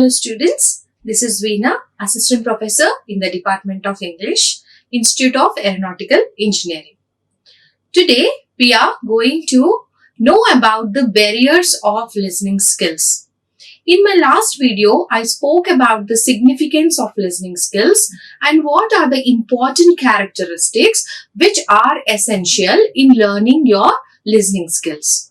Hello students, this is Veena, Assistant Professor in the Department of English, Institute of Aeronautical Engineering. Today we are going to know about the barriers of listening skills. In my last video, I spoke about the significance of listening skills and what are the important characteristics which are essential in learning your listening skills.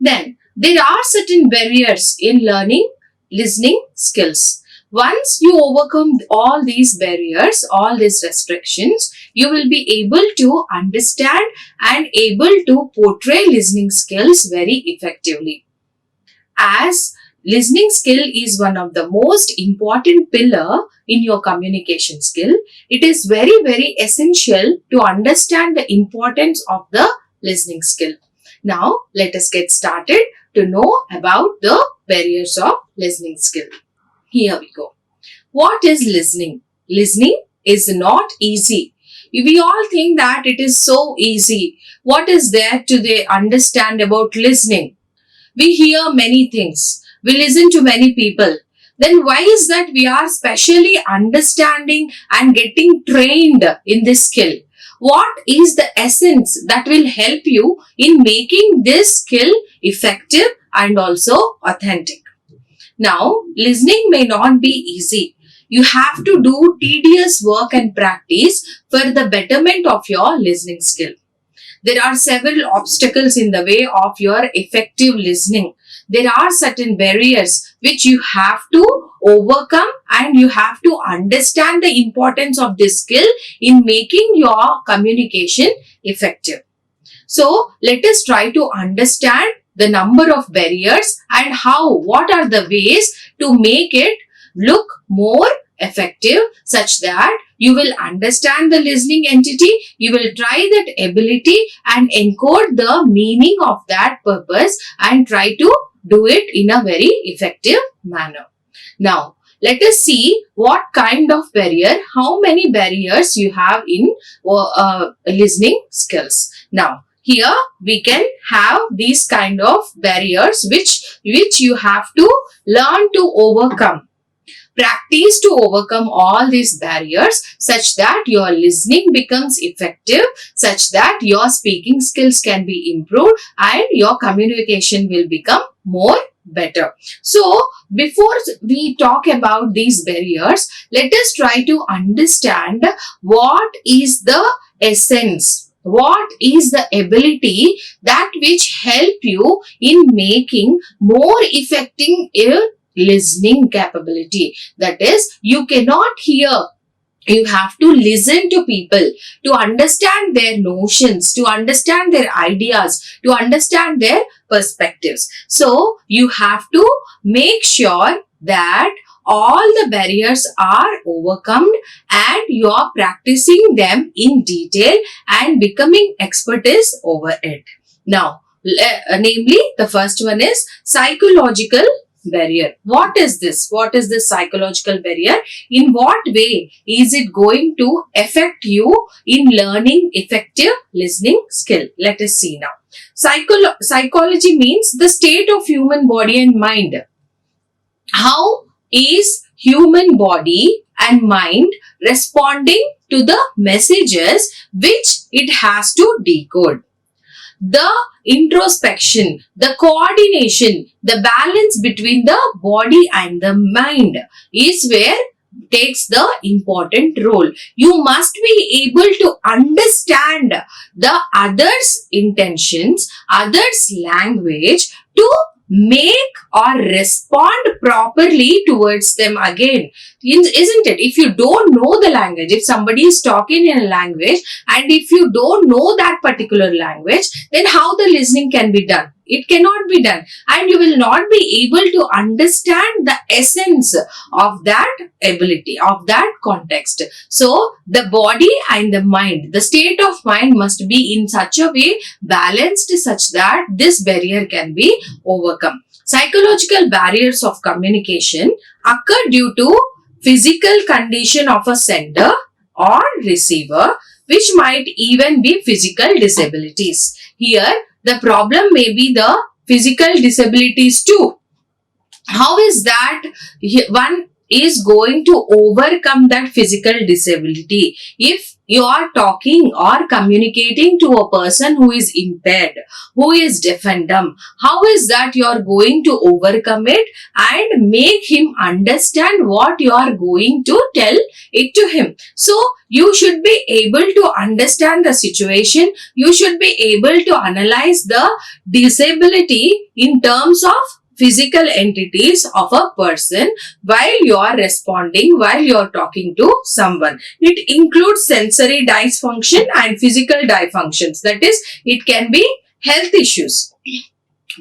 Then, there are certain barriers in learning listening skills. Once you overcome all these barriers, all these restrictions, you will be able to understand and able to portray listening skills very effectively. As listening skill is one of the most important pillar in your communication skill, it is very essential to understand the importance of the listening skill. Now, let us get started to know about the barriers of listening skill. Here we go. What is listening? Listening is not easy. We all think that it is so easy. What is there to understand about listening? We hear many things. We listen to many people. Then why is that we are specially understanding and getting trained in this skill? What is the essence that will help you in making this skill effective and also authentic? Now, listening may not be easy. You have to do tedious work and practice for the betterment of your listening skill. There are several obstacles in the way of your effective listening. There are certain barriers which you have to overcome and you have to understand the importance of this skill in making your communication effective. So, let us try to understand the number of barriers and what are the ways to make it look more effective such that you will understand the listening entity, you will try that ability and encode the meaning of that purpose and try to do it in a very effective manner. Now, let us see what kind of barrier, how many barriers you have in listening skills. Now, here we can have these kind of barriers which you have to learn to overcome. Practice to overcome all these barriers such that your listening becomes effective, such that your speaking skills can be improved and your communication will become more better. So, before we talk about these barriers, let us try to understand what is the essence, what is the ability that which help you in making more effective listening capability. That is, you cannot hear. You have to listen to people to understand their notions, to understand their ideas, to understand their perspectives. So, you have to make sure that all the barriers are overcome and you are practicing them in detail and becoming expertise over it. Now, namely, the first one is psychological barrier. What is this? What is this psychological barrier? In what way is it going to affect you in learning effective listening skill? Let us see now. Psychology means the state of human body and mind. How is human body and mind responding to the messages which it has to decode? The introspection, the coordination, the balance between the body and the mind is where takes the important role. You must be able to understand the others' intentions, others' language to make or respond properly towards them again. Isn't it? If you don't know the language, if somebody is talking in a language and if you don't know that particular language, then how the listening can be done? It cannot be done and you will not be able to understand the essence of that ability, of that context. So, the body and the mind, the state of mind must be in such a way balanced such that this barrier can be overcome. Psychological barriers of communication occur due to physical condition of a sender or receiver, which might even be physical disabilities. Here, the problem may be the physical disabilities too. How is that one is going to overcome that physical disability? If you are talking or communicating to a person who is impaired, who is deaf and dumb, how is that you are going to overcome it and make him understand what you are going to tell it to him? So you should be able to understand the situation. You should be able to analyze the disability in terms of physical entities of a person while you are responding, while you are talking to someone. It includes sensory dysfunction and physical dysfunctions. That is, it can be health issues.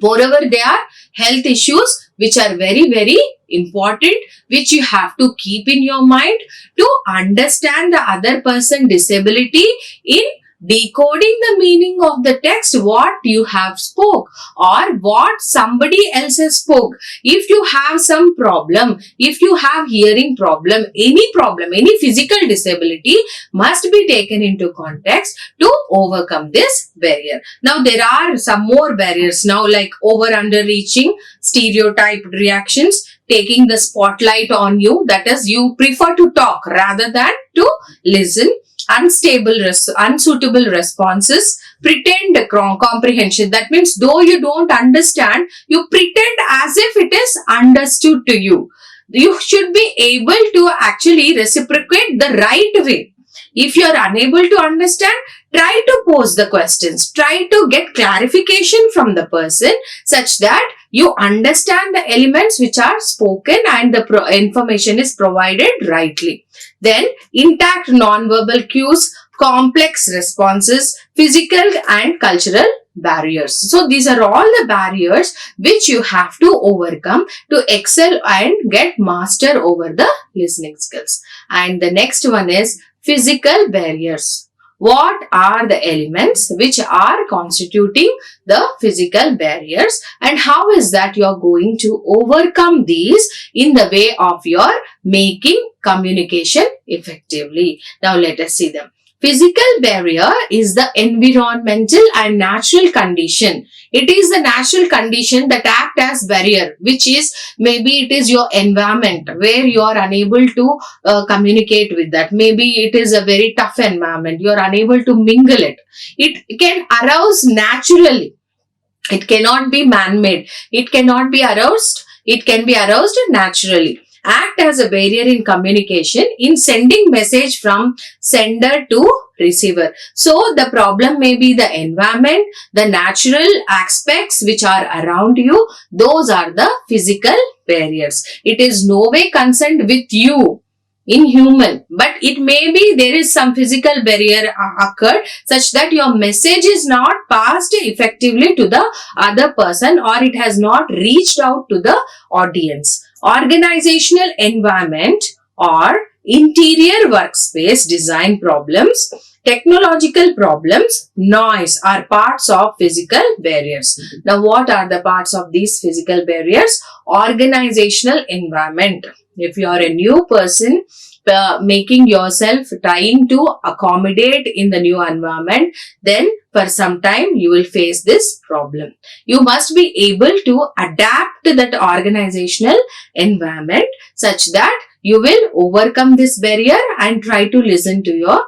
Moreover, there are health issues which are very, very important, which you have to keep in your mind to understand the other person's disability in decoding the meaning of the text, what you have spoke or what somebody else has spoke. If you have some problem, if you have hearing problem, any physical disability must be taken into context to overcome this barrier. Now there are some more barriers now, like over under reaching, stereotyped reactions, taking the spotlight on you, that is, you prefer to talk rather than to listen, unsuitable responses, pretend comprehension. That means though you don't understand, you pretend as if it is understood to you. You should be able to actually reciprocate the right way. If you are unable to understand, try to pose the questions. Try to get clarification from the person such that you understand the elements which are spoken and the information is provided rightly. Then, intact non-verbal cues, complex responses, physical and cultural barriers. So, these are all the barriers which you have to overcome to excel and get master over the listening skills. And the next one is physical barriers. What are the elements which are constituting the physical barriers, and how is that you are going to overcome these in the way of your making communication effectively? Now let us see them. Physical barrier is the environmental and natural condition. It is the natural condition that act as barrier, which is maybe it is your environment where you are unable to communicate with that. Maybe it is a very tough environment. You are unable to mingle it. It can arouse naturally. It cannot be man-made. It cannot be aroused. It can be aroused naturally. Act as a barrier in communication in sending message from sender to receiver. So the problem may be the environment, the natural aspects which are around you. Those are the physical barriers. It is no way concerned with you in human, but it may be there is some physical barrier occurred such that your message is not passed effectively to the other person, or it has not reached out to the audience. Organizational environment or interior workspace design problems, technological problems, noise are parts of physical barriers. Now, what are the parts of these physical barriers? Organizational environment. If you are a new person, making yourself, trying to accommodate in the new environment, then for some time you will face this problem. You must be able to adapt to that organizational environment such that you will overcome this barrier and try to listen to your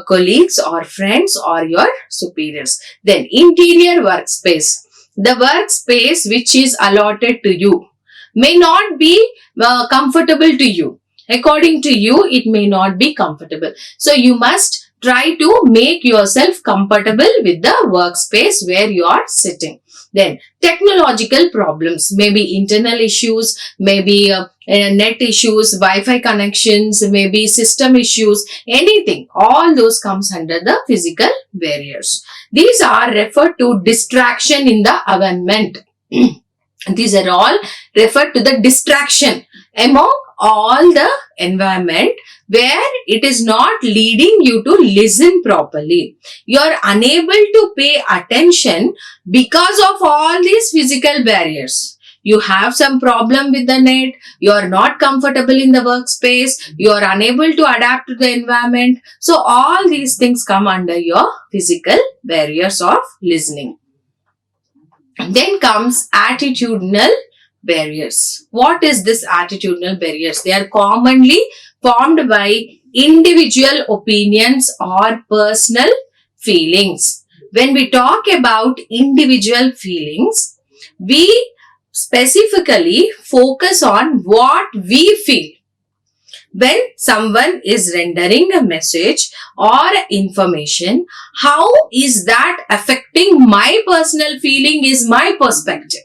colleagues or friends or your superiors. Then interior workspace. The workspace which is allotted to you may not be comfortable to you. According to you, it may not be comfortable. So you must try to make yourself comfortable with the workspace where you are sitting. Then technological problems, maybe internal issues, maybe net issues, Wi-Fi connections, maybe system issues, anything. All those comes under the physical barriers. These are referred to distraction in the environment. These are all referred to the distraction among all the environment where it is not leading you to listen properly. You are unable to pay attention because of all these physical barriers. You have some problem with the net, you are not comfortable in the workspace, you are unable to adapt to the environment. So all these things come under your physical barriers of listening. Then comes attitudinal barriers. What is this attitudinal barriers? They are commonly formed by individual opinions or personal feelings. When we talk about individual feelings, we specifically focus on what we feel. When someone is rendering a message or information, how is that affecting my personal feeling is my perspective.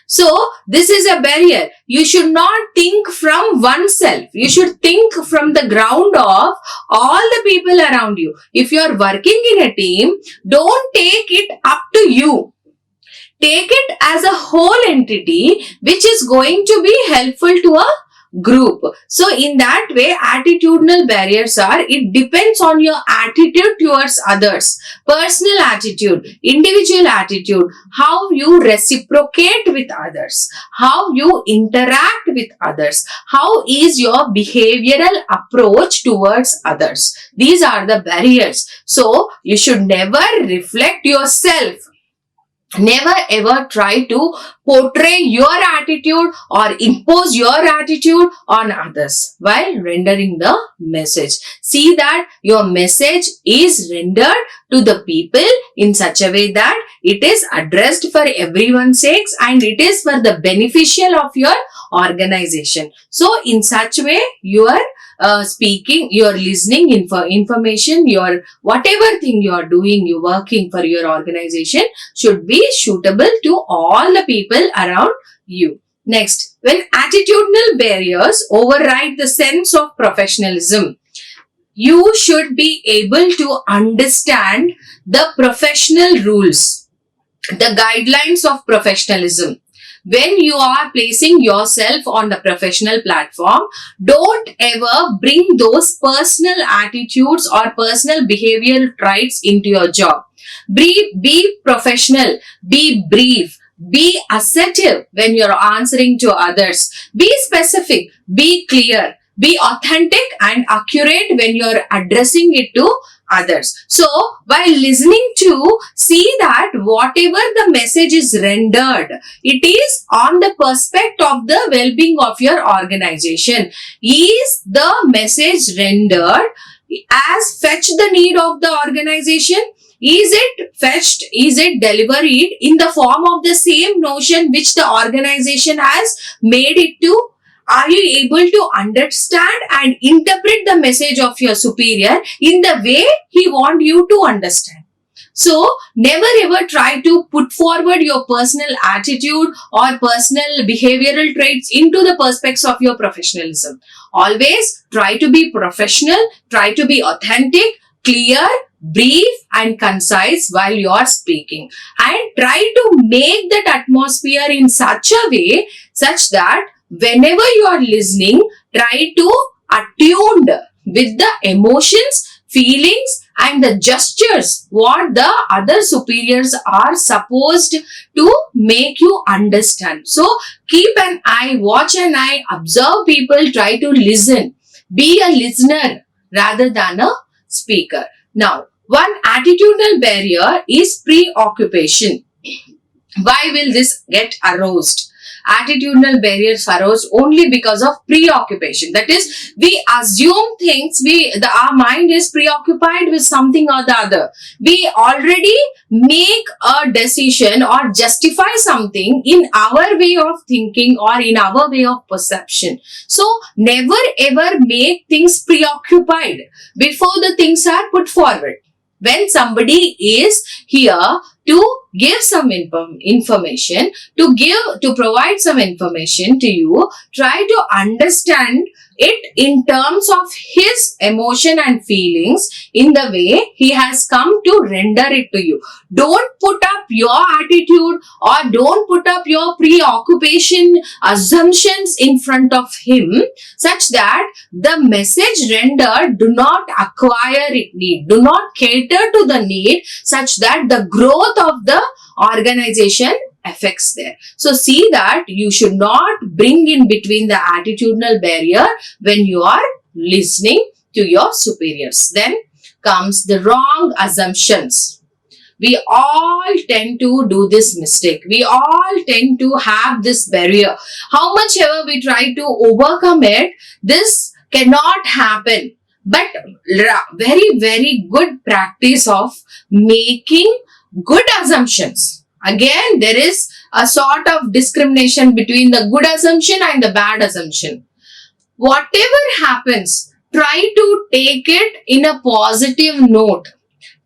So, this is a barrier. You should not think from oneself. You should think from the ground of all the people around you. If you are working in a team, don't take it up to you. Take it as a whole entity which is going to be helpful to a group. So in that way, attitudinal barriers are, it depends on your attitude towards others, personal attitude, individual attitude, how you reciprocate with others, how you interact with others, how is your behavioral approach towards others. These are the barriers. So you should never reflect yourself. Never ever try to portray your attitude or impose your attitude on others while rendering the message. See that your message is rendered to the people in such a way that it is addressed for everyone's sakes and it is for the beneficial of your organization. So in such way, your speaking, your listening information, your whatever thing you are doing, you working for your organization should be suitable to all the people around you. Next, when attitudinal barriers override the sense of professionalism, you should be able to understand the professional rules, the guidelines of professionalism. When you are placing yourself on the professional platform, don't ever bring those personal attitudes or personal behavioral traits into your job. Be professional, be brief, be assertive when you're answering to others. Be specific, be clear, be authentic and accurate when you're addressing it to others. So, while listening to, see that whatever the message is rendered, it is on the perspective of the well-being of your organization. Is the message rendered as fetch the need of the organization? Is it fetched? Is it delivered in the form of the same notion which the organization has made it to? Are you able to understand and interpret the message of your superior in the way he wants you to understand? So, never ever try to put forward your personal attitude or personal behavioral traits into the perspectives of your professionalism. Always try to be professional, try to be authentic, clear, brief and concise while you are speaking, and try to make that atmosphere in such a way such that whenever you are listening, try to attune with the emotions, feelings and the gestures what the other superiors are supposed to make you understand. So keep an eye, watch an eye, observe people, try to listen. Be a listener rather than a speaker. Now, one attitudinal barrier is preoccupation. Why will this get aroused? Attitudinal barriers arouse only because of preoccupation. That is, we assume things, our mind is preoccupied with something or the other. We already make a decision or justify something in our way of thinking or in our way of perception. So, never ever make things preoccupied before the things are put forward. When somebody is here to give some information, to provide some information to you, try to understand it in terms of his emotion and feelings in the way he has come to render it to you. Don't put up your attitude or don't put up your preoccupation assumptions in front of him such that the message rendered do not acquire it need, do not cater to the need such that the growth of the organization affects there. So see that you should not bring in between the attitudinal barrier when you are listening to your superiors. Then comes the wrong assumptions. We all tend to do this mistake. We all tend to have this barrier. How much ever we try to overcome it, this cannot happen. But very, very good practice of making good assumptions. Again, there is a sort of discrimination between the good assumption and the bad assumption. Whatever happens, try to take it in a positive note.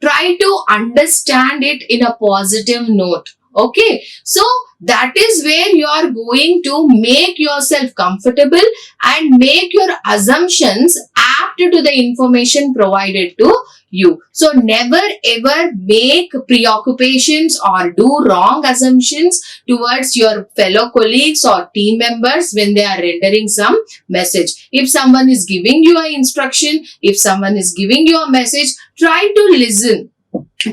Try to understand it in a positive note. Okay, so that is where you are going to make yourself comfortable and make your assumptions apt to the information provided to you. So never ever make preoccupations or do wrong assumptions towards your fellow colleagues or team members when they are rendering some message. If someone is giving you an instruction, if someone is giving you a message, try to listen.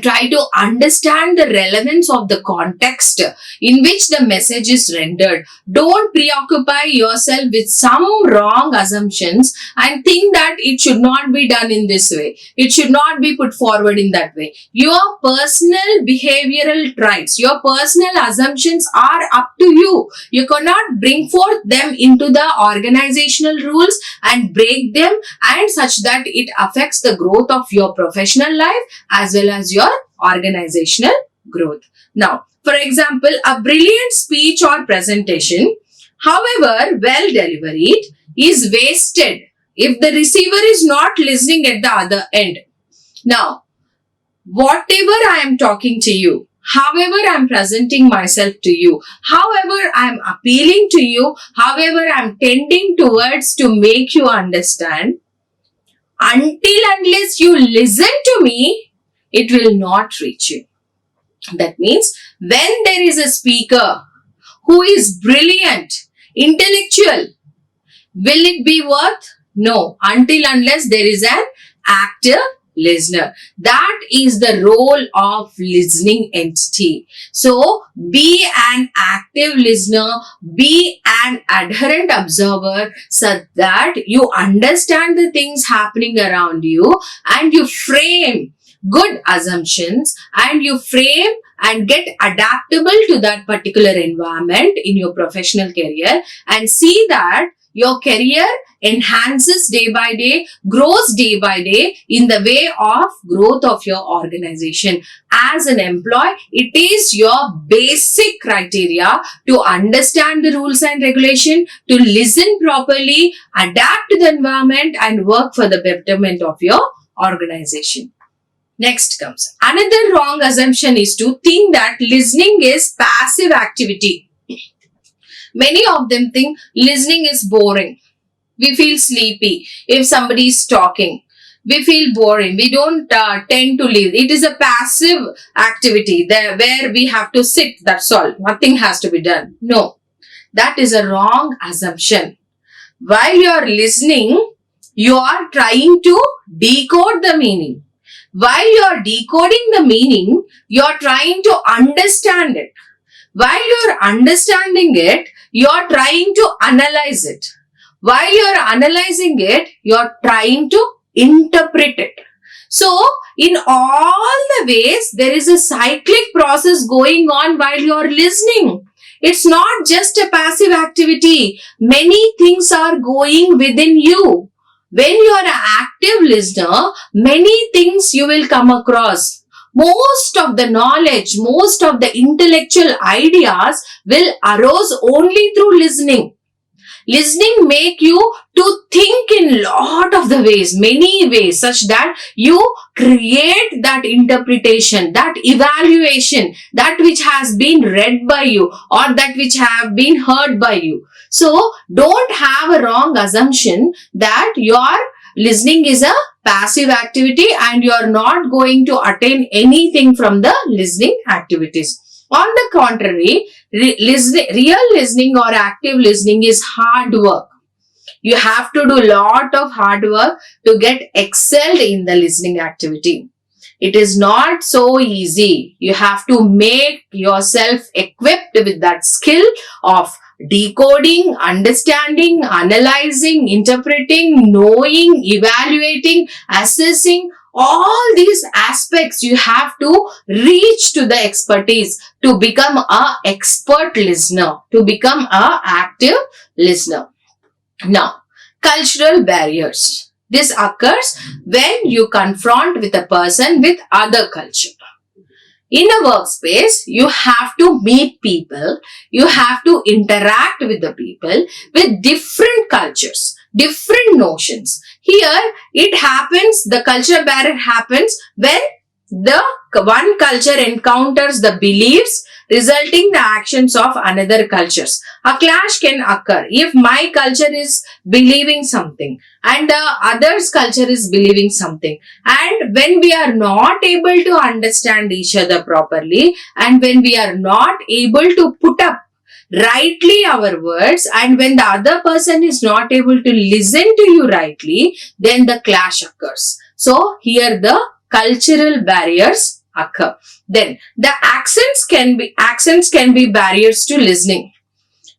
Try to understand the relevance of the context in which the message is rendered. Don't preoccupy yourself with some wrong assumptions and think that it should not be done in this way. It should not be put forward in that way. Your personal behavioral traits, your personal assumptions are up to you. You cannot bring forth them into the organizational rules and break them, and such that it affects the growth of your professional life as well as your organizational growth. Now, for example, a brilliant speech or presentation, however well delivered, is wasted if the receiver is not listening at the other end. Now, whatever I am talking to you, however I am presenting myself to you, however I am appealing to you, however I am tending towards to make you understand, until unless you listen to me, it will not reach you. That means when there is a speaker who is brilliant, intellectual, will it be worth? No, until unless there is an active listener. That is the role of listening entity. So, be an active listener, be an adherent observer so that you understand the things happening around you and you frame good assumptions and you frame and get adaptable to that particular environment in your professional career and see that your career enhances day by day, grows day by day in the way of growth of your organization. As an employee, it is your basic criteria to understand the rules and regulation, to listen properly, adapt to the environment and work for the betterment of your organization. Next comes another wrong assumption is to think that listening is passive activity. Many of them think listening is boring. We feel sleepy if somebody is talking. We feel boring. We don't tend to listen. It is a passive activity there where we have to sit. That's all. Nothing has to be done. No, that is a wrong assumption. While you are listening, you are trying to decode the meaning. While you are decoding the meaning, you are trying to understand it. While you are understanding it, you are trying to analyze it. While you are analyzing it, you are trying to interpret it. So, in all the ways, there is a cyclic process going on while you are listening. It's not just a passive activity. Many things are going within you. When you are an active listener, many things you will come across. Most of the knowledge, most of the intellectual ideas will arise only through listening. Listening make you to think in lot of the ways, many ways, such that you create that interpretation, that evaluation, that which has been read by you or that which have been heard by you. So, don't have a wrong assumption that your listening is a passive activity and you are not going to attain anything from the listening activities. On the contrary, real listening or active listening is hard work. You have to do a lot of hard work to get excelled in the listening activity. It is not so easy. You have to make yourself equipped with that skill of decoding, understanding, analyzing, interpreting, knowing, evaluating, assessing All these aspects you have to reach to the expertise to become a expert listener, to become a active listener. Now, cultural barriers. This occurs when you confront with a person with other culture. In a workspace, you have to meet people, you have to interact with the people with different cultures, different notions. Here, it happens, the cultural barrier happens when the one culture encounters the beliefs resulting the actions of another cultures. A clash can occur if my culture is believing something and the other's culture is believing something. And when we are not able to understand each other properly, and when we are not able to put up rightly our words, and when the other person is not able to listen to you rightly, then the clash occurs. So here the cultural barriers occur. Then the accents can be barriers to listening.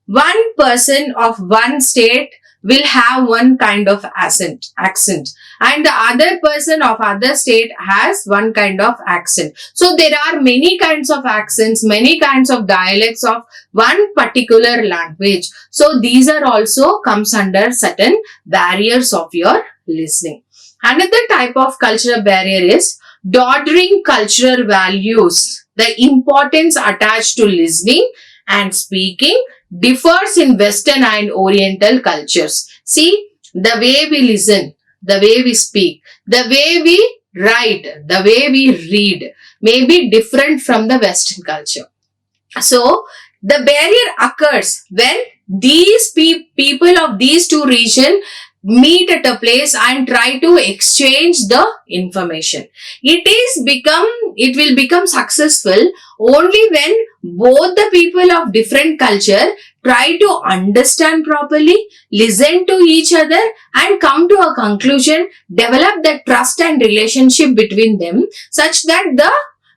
One person of one state will have one kind of accent, and the other person of other state has one kind of accent. So there are many kinds of accents, many kinds of dialects of one particular language. So these are also comes under certain barriers of your listening. Another type of cultural barrier is dodging cultural values. The importance attached to listening and speaking differs in Western and Oriental cultures. See, the way we listen, the way we speak, the way we write, the way we read may be different from the Western culture. So, the barrier occurs when these people of these two regions meet at a place and try to exchange the information. It will become successful only when both the people of different culture try to understand properly, listen to each other and come to a conclusion, develop the trust and relationship between them such that the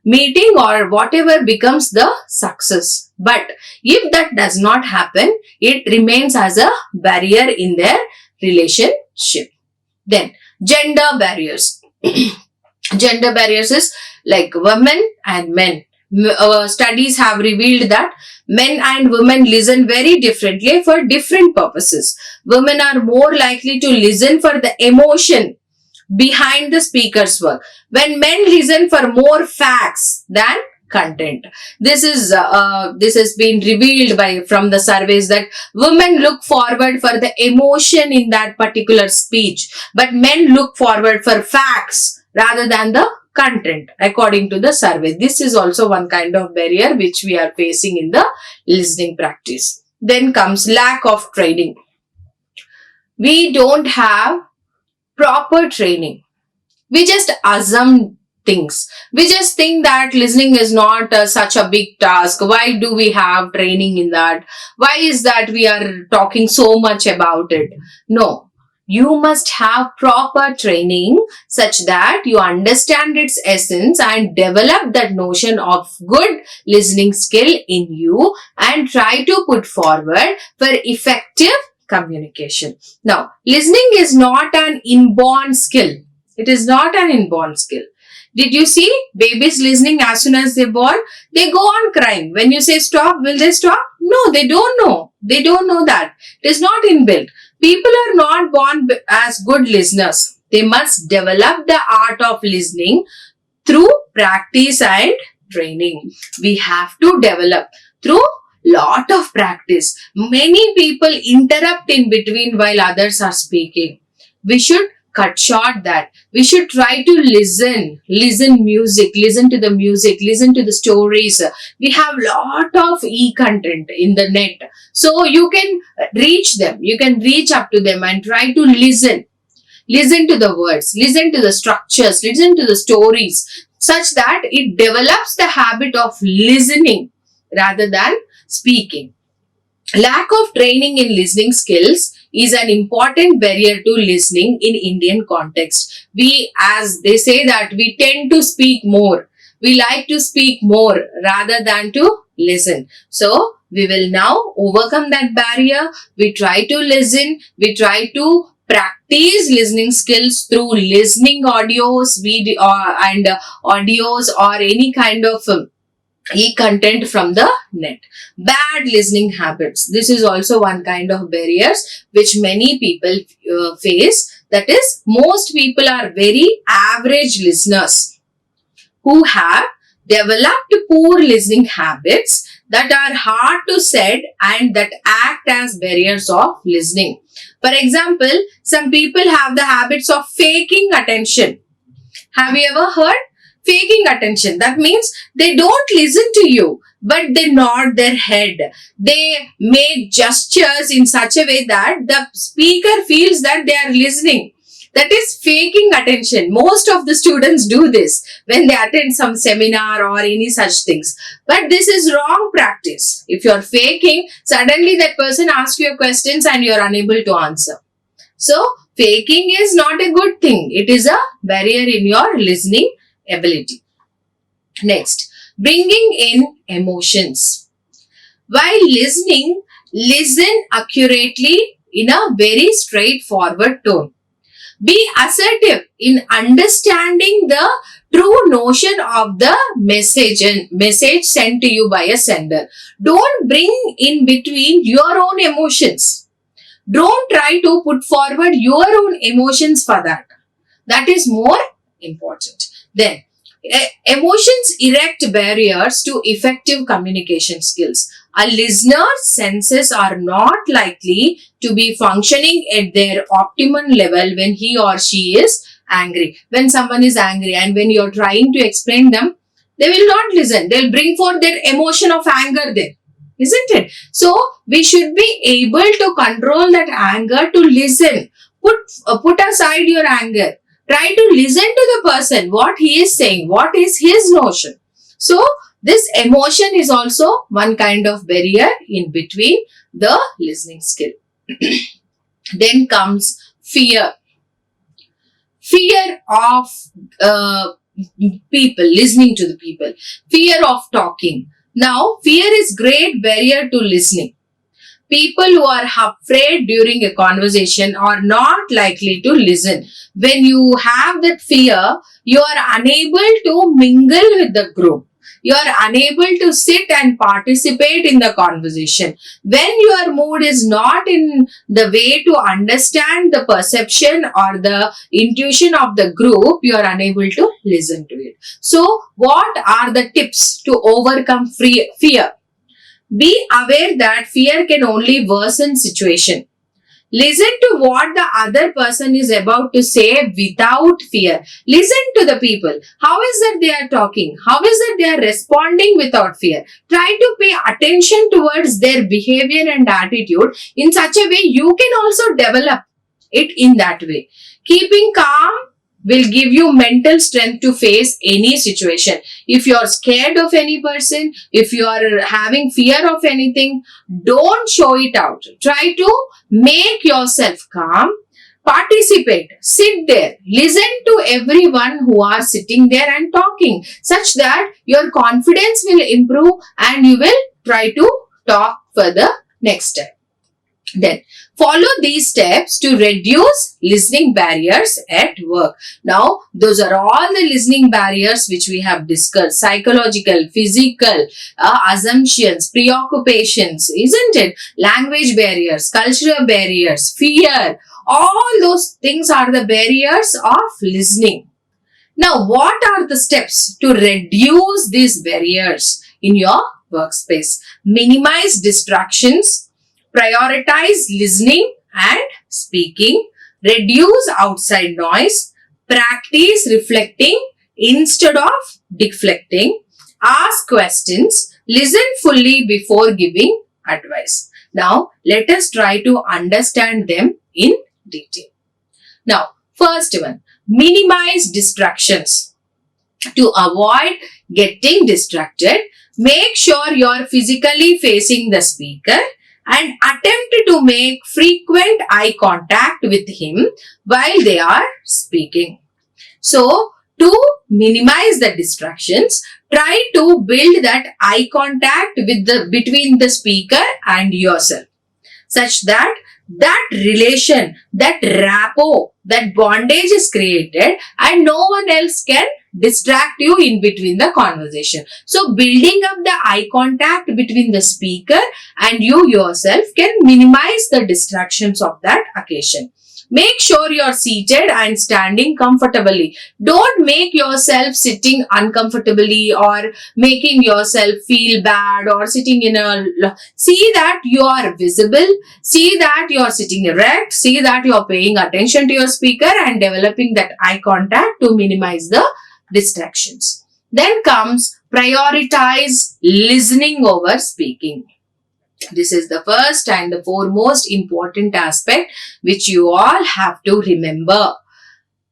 meeting or whatever becomes the success. But if that does not happen, it remains as a barrier in their relationship. Then gender barriers. Gender barriers is like women and men. Studies have revealed that men and women listen very differently for different purposes. Women are more likely to listen for the emotion behind the speaker's work, when men listen for more facts than content. This has been revealed from the surveys that women look forward for the emotion in that particular speech, but men look forward for facts rather than the content, according to the survey. This is also one kind of barrier which we are facing in the listening practice. Then comes lack of training. We don't have proper training. We just assume things. We just think that listening is not such a big task. Why do we have training in that? Why is that we are talking so much about it? No. You must have proper training such that you understand its essence and develop that notion of good listening skill in you and try to put forward for effective communication. Now, listening is not an inborn skill. It is not an inborn skill. Did you see babies listening as soon as they're born? They go on crying. When you say stop, will they stop? No, they don't know. They don't know that. It is not inbuilt. People are not born as good listeners. They must develop the art of listening through practice and training. We have to develop through lot of practice. Many people interrupt in between while others are speaking. We should cut short that. We should try to listen music, listen to the music, listen to the stories. We have lot of e-content in the net. So you can reach them, you can reach up to them and try to listen. Listen to the words, listen to the structures, listen to the stories, such that it develops the habit of listening rather than speaking. Lack of training in listening skills is an important barrier to listening in Indian context. We, as they say, that we tend to speak more. We like to speak more rather than to listen. So, we will now overcome that barrier. We try to listen. We try to practice these listening skills through listening audios, video, and audios, or any kind of e-content from the net. Bad listening habits. This is also one kind of barriers which many people face. That is, most people are very average listeners who have developed poor listening habits that are hard to set and that act as barriers of listening. For example, some people have the habits of faking attention. Have you ever heard? Faking attention. That means they don't listen to you, but they nod their head. They make gestures in such a way that the speaker feels that they are listening. That is faking attention. Most of the students do this when they attend some seminar or any such things. But this is wrong practice. If you are faking, suddenly that person asks you questions and you are unable to answer. So, faking is not a good thing. It is a barrier in your listening ability. Next, bringing in emotions. While listening, listen accurately in a very straightforward tone. Be assertive in understanding the true notion of the message sent to you by a sender. Don't bring in between your own emotions. Don't try to put forward your own emotions for that. That is more important. Then, emotions erect barriers to effective communication skills. A listener's senses are not likely to be functioning at their optimum level when he or she is angry. When someone is angry and when you are trying to explain them, they will not listen. They'll bring forth their emotion of anger there. Isn't it? So, we should be able to control that anger to listen. Put aside your anger. Try to listen to the person, what he is saying, what is his notion. So, this emotion is also one kind of barrier in between the listening skill. Then comes fear. Fear of people, listening to the people. Fear of talking. Now, fear is great barrier to listening. People who are afraid during a conversation are not likely to listen. When you have that fear, you are unable to mingle with the group. You are unable to sit and participate in the conversation. When your mood is not in the way to understand the perception or the intuition of the group, you are unable to listen to it. So, what are the tips to overcome fear? Be aware that fear can only worsen situation. Listen to what the other person is about to say without fear. Listen to the people. How is that they are talking? How is that they are responding without fear? Try to pay attention towards their behavior and attitude. In such a way, you can also develop it in that way. Keeping calm will give you mental strength to face any situation. If you are scared of any person, if you are having fear of anything, don't show it out. Try to make yourself calm, participate, sit there, listen to everyone who are sitting there and talking, such that your confidence will improve and you will try to talk further next time. Then, follow these steps to reduce listening barriers at work. Now, those are all the listening barriers which we have discussed. Psychological, physical, assumptions, preoccupations, isn't it? Language barriers, cultural barriers, fear. All those things are the barriers of listening. Now, what are the steps to reduce these barriers in your workspace? Minimize distractions. Prioritize listening and speaking. Reduce outside noise. Practice reflecting instead of deflecting. Ask questions. Listen fully before giving advice. Now, let us try to understand them in detail. Now, first one, minimize distractions. To avoid getting distracted, make sure you are physically facing the speaker and attempt to make frequent eye contact with him while they are speaking. So, to minimize the distractions, try to build that eye contact between the speaker and yourself, such that that relation, that rapport, that bondage is created and no one else can distract you in between the conversation. So building up the eye contact between the speaker and you yourself can minimize the distractions of that occasion. Make sure you're seated and standing comfortably. Don't make yourself sitting uncomfortably or making yourself feel bad or sitting in a... See that you are visible. See that you are sitting erect. See that you are paying attention to your speaker and developing that eye contact to minimize the distractions. Then comes prioritize listening over speaking. This is the first and the foremost important aspect which you all have to remember.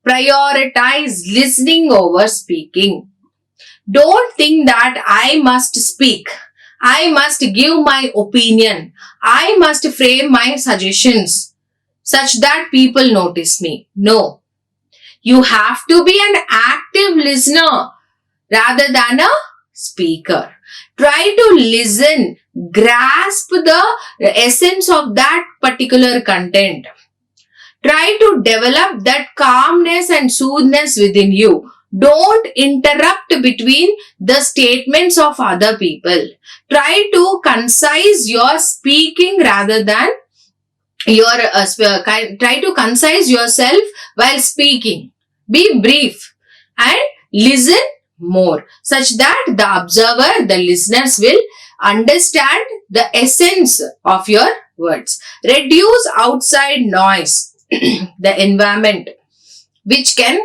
Prioritize listening over speaking. Don't think that I must speak. I must give my opinion. I must frame my suggestions such that people notice me. No. You have to be an active listener rather than a speaker. Try to listen, grasp the essence of that particular content. Try to develop that calmness and soothness within you. Don't interrupt between the statements of other people. Try to concise your speaking rather than try to concise yourself while speaking. Be brief and listen more such that the observer, the listeners will understand the essence of your words. Reduce outside noise, the environment which can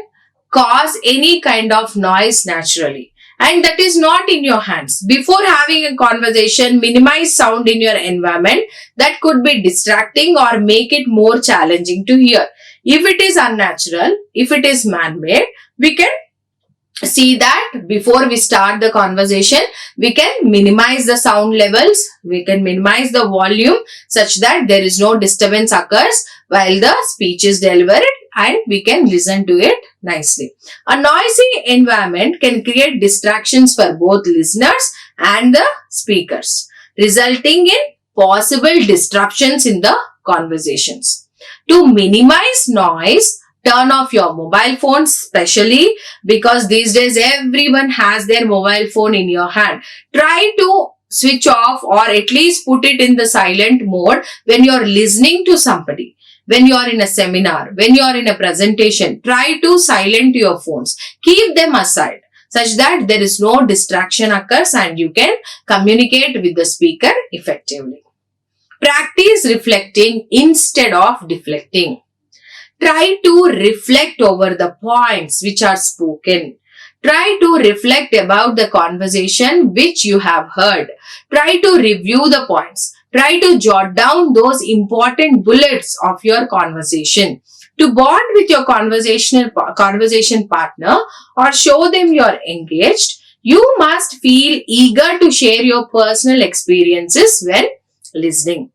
cause any kind of noise naturally, and that is not in your hands. Before having a conversation, minimize sound in your environment that could be distracting or make it more challenging to hear. If it is unnatural, if it is man-made, we can see that before we start the conversation, we can minimize the sound levels, we can minimize the volume such that there is no disturbance occurs while the speech is delivered and we can listen to it nicely. A noisy environment can create distractions for both listeners and the speakers, resulting in possible disruptions in the conversations. To minimize noise, turn off your mobile phones, especially because these days everyone has their mobile phone in your hand. Try to switch off or at least put it in the silent mode when you're listening to somebody. When you're in a seminar, when you're in a presentation, try to silent your phones. Keep them aside such that there is no distraction occurs and you can communicate with the speaker effectively. Practice reflecting instead of deflecting. Try to reflect over the points which are spoken. Try to reflect about the conversation which you have heard. Try to review the points. Try to jot down those important bullets of your conversation. To bond with your conversation partner or show them you're engaged, you must feel eager to share your personal experiences when listening.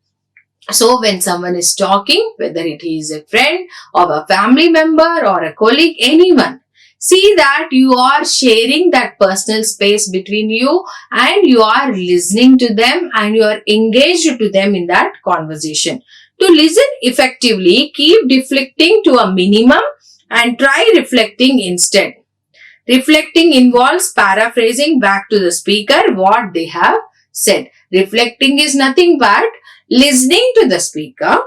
So when someone is talking, whether it is a friend or a family member or a colleague, anyone, see that you are sharing that personal space between you and you are listening to them and you are engaged to them in that conversation. To listen effectively, keep deflecting to a minimum and try reflecting instead. Reflecting involves paraphrasing back to the speaker what they have said. Reflecting is nothing but listening to the speaker,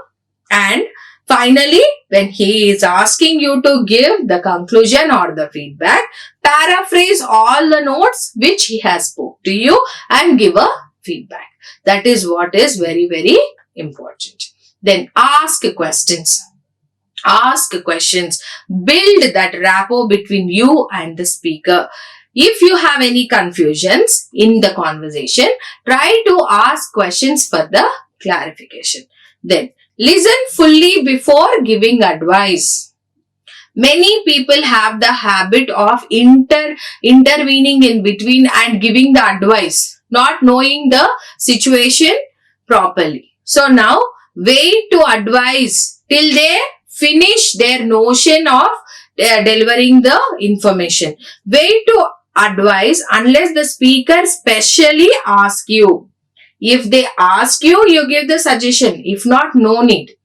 and finally, when he is asking you to give the conclusion or the feedback, paraphrase all the notes which he has spoke to you and give a feedback. That is what is very, very important. Then ask questions. Ask questions. Build that rapport between you and the speaker. If you have any confusions in the conversation, try to ask questions for the clarification. Then listen fully before giving advice. Many people have the habit of intervening in between and giving the advice, not knowing the situation properly. So now wait to advise till they finish their notion of delivering the information. Wait to advise unless the speaker specially asks you. If they ask you, you give the suggestion. If not, no need.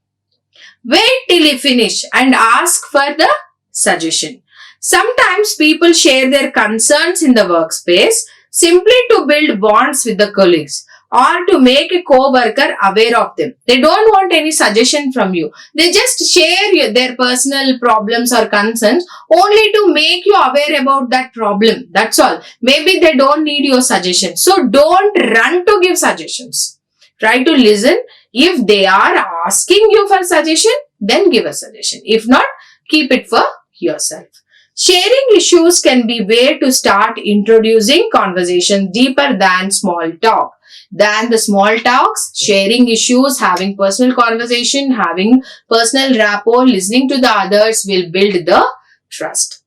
Wait till he finish and ask for the suggestion. Sometimes people share their concerns in the workspace simply to build bonds with the colleagues or to make a co-worker aware of them. They don't want any suggestion from you. They just share their personal problems or concerns only to make you aware about that problem. That's all. Maybe they don't need your suggestion. So don't run to give suggestions. Try to listen. If they are asking you for suggestion, then give a suggestion. If not, keep it for yourself. Sharing issues can be way to start introducing conversation deeper than small talk. Than the small talks, sharing issues, having personal conversation, having personal rapport, listening to the others will build the trust.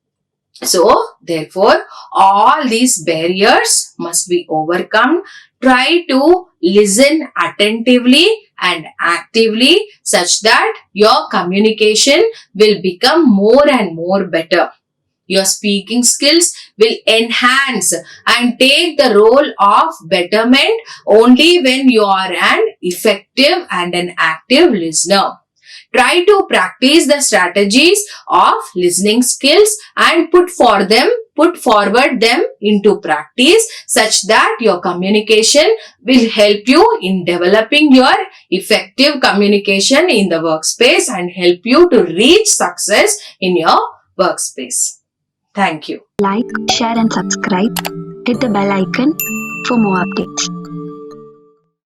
So, therefore, all these barriers must be overcome. Try to listen attentively and actively such that your communication will become more and more better. Your speaking skills will enhance and take the role of betterment only when you are an effective and an active listener. Try to practice the strategies of listening skills and put forward them into practice such that your communication will help you in developing your effective communication in the workspace and help you to reach success in your workspace. Thank you. Like, share and subscribe. Hit the bell icon for more updates.